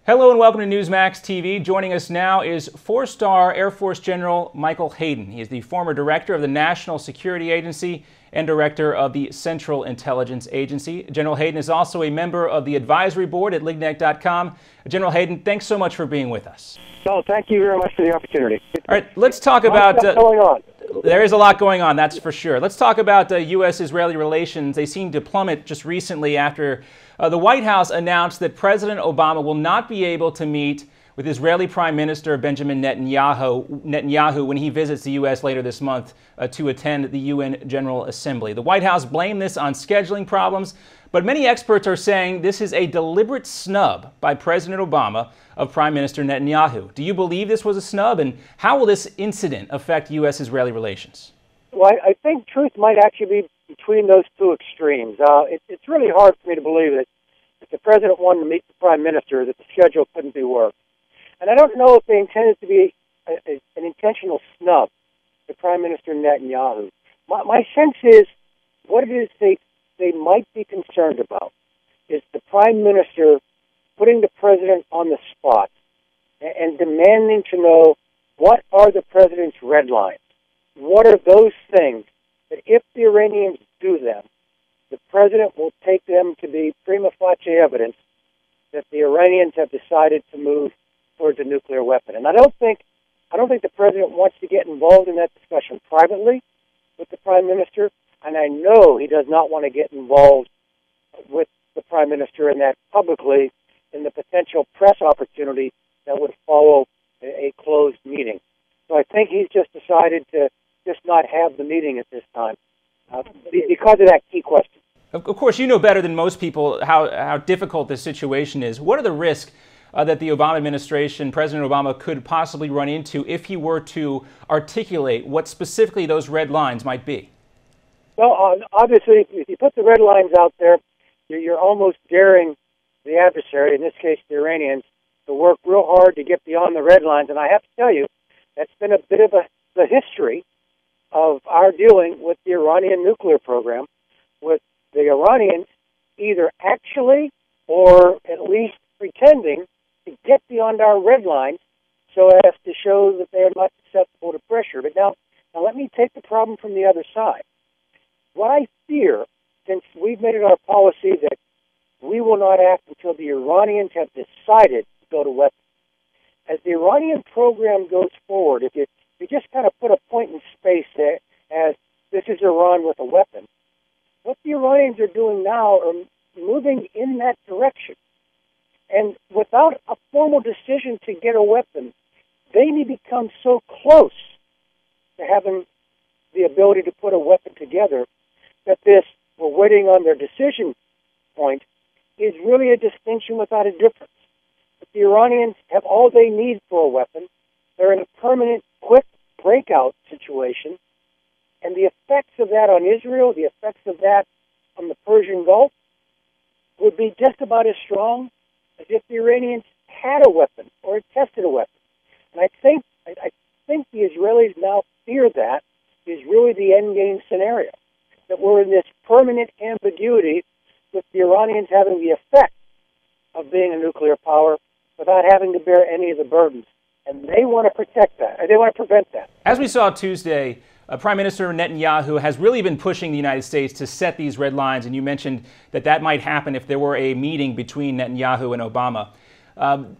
Hello and welcome to Newsmax TV. Joining us now is four-star Air Force General Michael Hayden. He is the former director of the National Security Agency and director of the Central Intelligence Agency. General Hayden is also a member of the advisory board at lignet.com. General Hayden, thanks so much for being with us. Oh, thank you very much for the opportunity. All right, let's talk about... What's going on? There is a lot going on, that's for sure. Let's talk about U.S.-Israeli relations. They seem to plummet just recently after the White House announced that President Obama will not be able to meet with Israeli Prime Minister Benjamin Netanyahu when he visits the U.S. later this month to attend the UN General Assembly. The White House blamed this on scheduling problems, but many experts are saying this is a deliberate snub by President Obama of Prime Minister Netanyahu. Do you believe this was a snub, and how will this incident affect U.S.-Israeli relations? Well, I think truth might actually be between those two extremes. It's really hard for me to believe that if the president wanted to meet the prime minister, that the schedule couldn't be worked. And I don't know if they intended to be an intentional snub to Prime Minister Netanyahu. My sense is what it is they might be concerned about is the prime minister putting the president on the spot and demanding to know what are the president's red lines. What are those things that if the Iranians do them, the president will take them to be prima facie evidence that the Iranians have decided to move towards a nuclear weapon. And I don't think the president wants to get involved in that discussion privately with the prime minister, and I know he does not want to get involved with the prime minister in that publicly in the potential press opportunity that would follow a closed meeting. So I think he's just decided to just not have the meeting at this time because of that key question. Of course, you know better than most people how difficult this situation is. What are the risks that the Obama administration, President Obama, could possibly run into if he were to articulate what specifically those red lines might be? Well, obviously, if you put the red lines out there, you're almost daring the adversary, in this case the Iranians, to work real hard to get beyond the red lines. And I have to tell you, that's been a bit of the history of our dealing with the Iranian nuclear program, with the Iranians either actually or at least pretending to get beyond our red lines so as to show that they are not susceptible to pressure. But now let me take the problem from the other side. What I fear, since we've made it our policy that we will not act until the Iranians have decided to go to weapons. As the Iranian program goes forward, if you just kind of put a point in space there as this is Iran with a weapon, what the Iranians are doing now are moving in that direction. And without a formal decision to get a weapon, they may become so close to having the ability to put a weapon together that this, we're waiting on their decision point, is really a distinction without a difference. If the Iranians have all they need for a weapon, they're in a permanent, quick breakout situation, and the effects of that on Israel, the effects of that on the Persian Gulf, would be just about as strong as if the Iranians had a weapon or tested a weapon. And I think the Israelis now fear that is really the endgame scenario, that we're in this permanent ambiguity with the Iranians having the effect of being a nuclear power without having to bear any of the burdens. And they want to protect that. They want to prevent that. As we saw Tuesday, Prime Minister Netanyahu has really been pushing the United States to set these red lines, and you mentioned that might happen if there were a meeting between Netanyahu and Obama.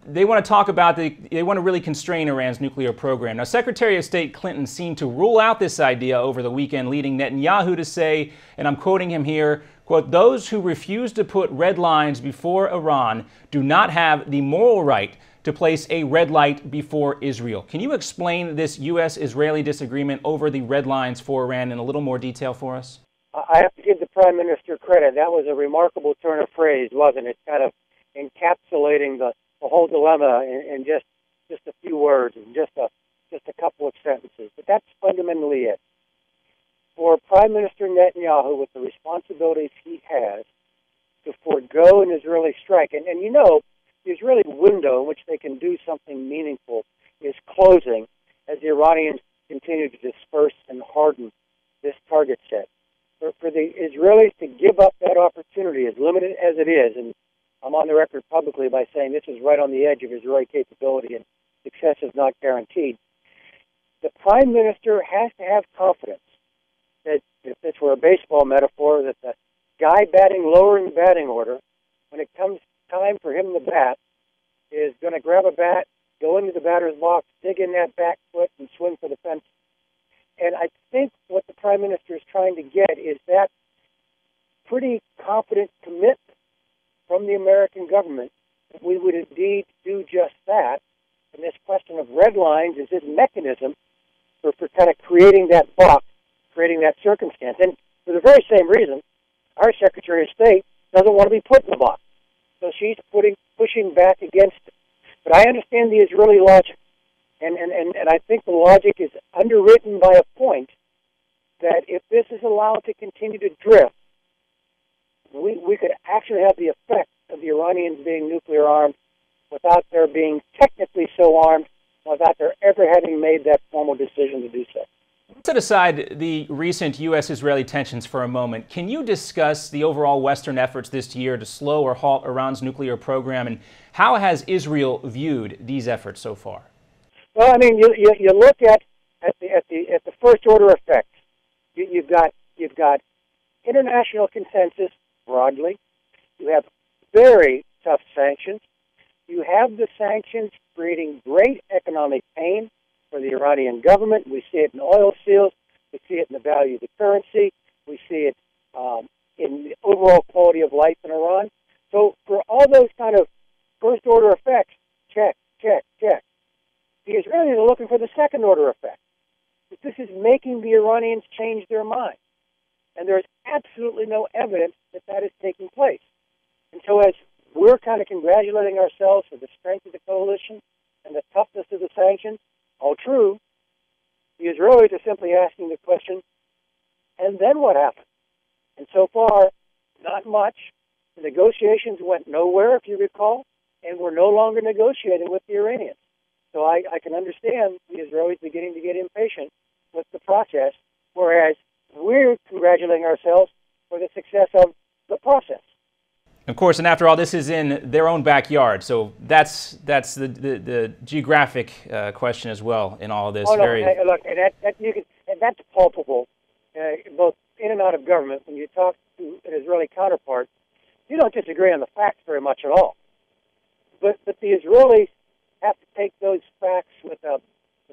They want to talk about, they want to really constrain Iran's nuclear program. Now, Secretary of State Clinton seemed to rule out this idea over the weekend, leading Netanyahu to say, and I'm quoting him here, quote, "Those who refuse to put red lines before Iran do not have the moral right to place a red light before Israel." Can you explain this U.S.-Israeli disagreement over the red lines for Iran in a little more detail for us? I have to give the Prime Minister credit. That was a remarkable turn of phrase, wasn't it? Kind of encapsulating the whole dilemma in just a few words and just a couple of sentences. But that's fundamentally it. For Prime Minister Netanyahu, with the responsibilities he has, to forego an Israeli strike, and you know, the Israeli window in which they can do something meaningful is closing as the Iranians continue to disperse and harden this target set. For the Israelis to give up that opportunity, as limited as it is, and I'm on the record publicly by saying this is right on the edge of Israeli capability and success is not guaranteed. The prime minister has to have confidence that, if this were a baseball metaphor, that the guy batting lower in the batting order, when it comes time for him to bat, is going to grab a bat, go into the batter's box, dig in that back foot, and swing for the fence. And I think what the prime minister is trying to get is that pretty confident commitment from the American government that we would indeed do just that. And this question of red lines is his mechanism for kind of creating that box, creating that circumstance. And for the very same reason, our Secretary of State doesn't want to be put in the box. So she's pushing back against it. But I understand the Israeli logic. And I think the logic is underwritten by a point that if this is allowed to continue to drift, we could actually have the effect of the Iranians being nuclear armed without their being technically so armed, without their ever having made that formal decision to do so. Set aside the recent U.S.-Israeli tensions for a moment. Can you discuss the overall Western efforts this year to slow or halt Iran's nuclear program, and how has Israel viewed these efforts so far? Well, I mean, you look at the first order effects. You've got international consensus broadly. You have very tough sanctions. You have the sanctions creating great economic pain for the Iranian government. We see it in oil seals. We see it in the value of the currency. We see it in the overall quality of life in Iran. So for all those kind of first-order effects, check, check, check. The Israelis are looking for the second-order effect. This is making the Iranians change their mind. And there's absolutely no evidence that that is taking place. And so as we're kind of congratulating ourselves for the strength of the coalition and the toughness of the sanctions, all true, the Israelis are simply asking the question, and then what happened? And so far, not much. The negotiations went nowhere, if you recall, and we're no longer negotiating with the Iranians. So I can understand the Israelis beginning to get impatient with the process, whereas we're congratulating ourselves for the success of the process. Of course, and after all, this is in their own backyard, so that's the geographic question as well in all of this. Oh, no, look, and that's palpable, both in and out of government. When you talk to an Israeli counterpart, you don't disagree on the facts very much at all. But the Israelis have to take those facts with a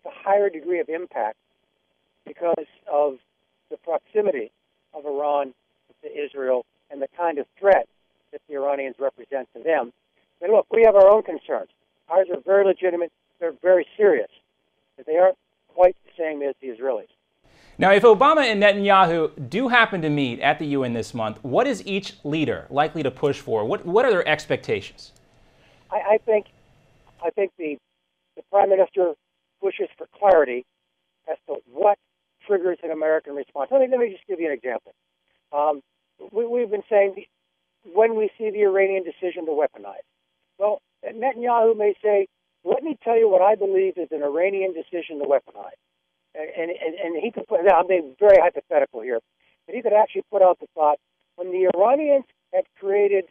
higher degree of impact because of the proximity of Iran to Israel and the kind of threat that the Iranians represent to them. And look, we have our own concerns. Ours are very legitimate. They're very serious. But they aren't quite the same as the Israelis. Now, if Obama and Netanyahu do happen to meet at the UN this month, what is each leader likely to push for? What are their expectations? I think the Prime Minister pushes for clarity as to what triggers an American response. Let me just give you an example. We've been saying when we see the Iranian decision to weaponize. Well, Netanyahu may say, let me tell you what I believe is an Iranian decision to weaponize. And he could put, now I'm being very hypothetical here, but he could actually put out the thought, when the Iranians have created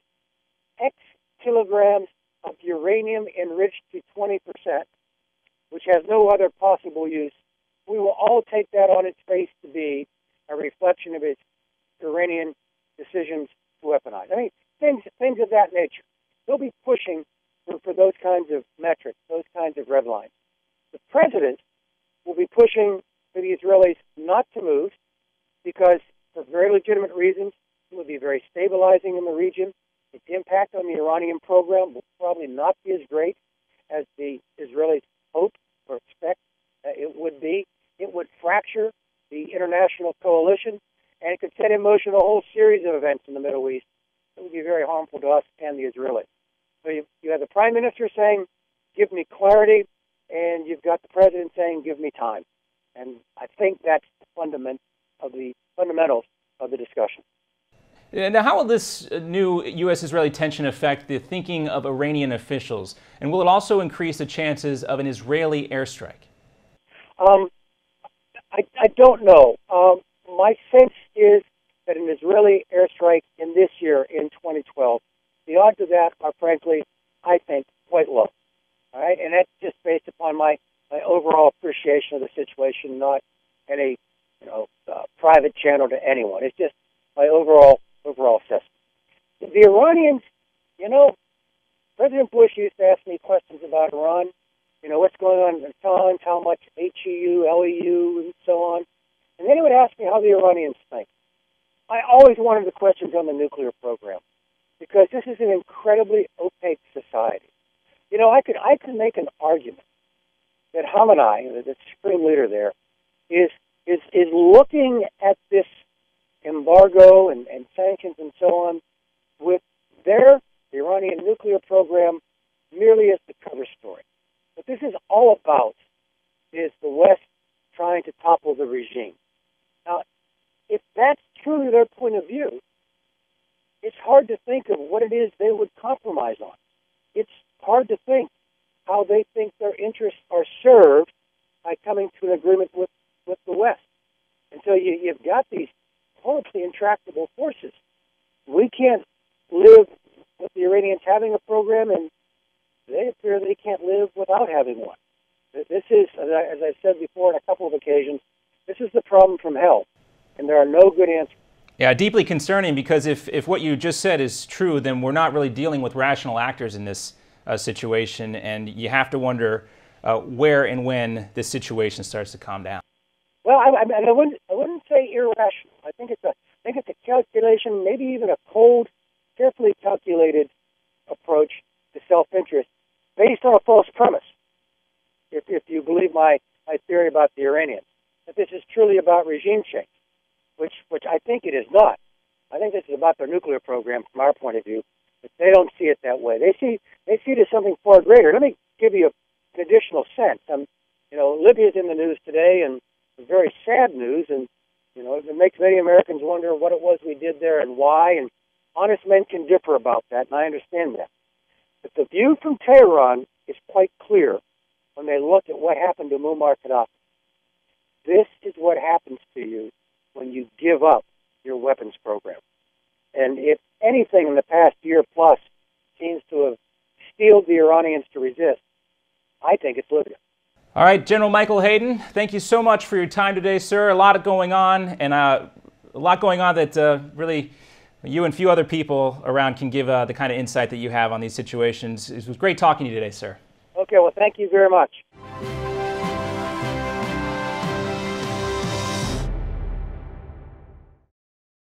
X kilograms of uranium enriched to 20%, which has no other possible use, we will all take that on its face to be a reflection of its Iranian decisions to weaponize. I mean, things of that nature. They'll be pushing for those kinds of metrics, those kinds of red lines. The president will be pushing for the Israelis not to move because, for very legitimate reasons, it would be very stabilizing in the region. Its impact on the Iranian program will probably not be as great as the Israelis hope or expect it would be. It would fracture the international coalition, and it could set in motion a whole series of events in the Middle East that would be very harmful to us and the Israelis. So you have the Prime Minister saying, give me clarity, and you've got the President saying, give me time. And I think that's the fundamentals of the discussion. Now, how will this new U.S.-Israeli tension affect the thinking of Iranian officials? And will it also increase the chances of an Israeli airstrike? I don't know. My sense is that an Israeli airstrike in this year, in 2012, the odds of that are, frankly, I think, quite low. All right, and that's just based upon my overall appreciation of the situation, not any private channel to anyone. It's just my overall assessment. The Iranians, President Bush used to ask me questions about Iran. What's going on in funds, how much HEU, LEU, and so on. And then he would ask me how the Iranians think. I always wanted the questions on the nuclear program because this is an incredibly opaque society. I could make an argument that Khamenei, the supreme leader there, is looking at this embargo and sanctions and so on with the Iranian nuclear program merely as the cover story. What this is all about is the West trying to topple the regime. Now, if that's truly their point of view, it's hard to think of what it is they would compromise on. It's hard to think how they think their interests are served by coming to an agreement with the West. And so you've got these horribly intractable forces. We can't live with the Iranians having a program, and they appear they can't live without having one. This is, as I've said before on a couple of occasions, this is the problem from hell, and there are no good answers. Yeah, deeply concerning, because if what you just said is true, then we're not really dealing with rational actors in this situation, and you have to wonder where and when this situation starts to calm down. Well, I wouldn't say irrational. I think it's a calculation, maybe even a cold, carefully calculated approach to self-interest based on a false premise. If you believe my theory about the Iranians, that this is truly about regime change, which I think it is not. I think this is about their nuclear program from our point of view, but they don't see it that way. They see it as something far greater. Let me give you an additional sense. Libya's in the news today, and it's very sad news, and it makes many Americans wonder what it was we did there and why, and honest men can differ about that, and I understand that. But the view from Tehran is quite clear when they look at what happened to Muammar Gaddafi. This is what happens to you when you give up your weapons program. And if anything in the past year plus seems to have steeled the Iranians to resist, I think it's Libya. All right, General Michael Hayden, thank you so much for your time today, sir. A lot going on, and a lot going on that really you and few other people around can give the kind of insight that you have on these situations. It was great talking to you today, sir. Okay, well, thank you very much.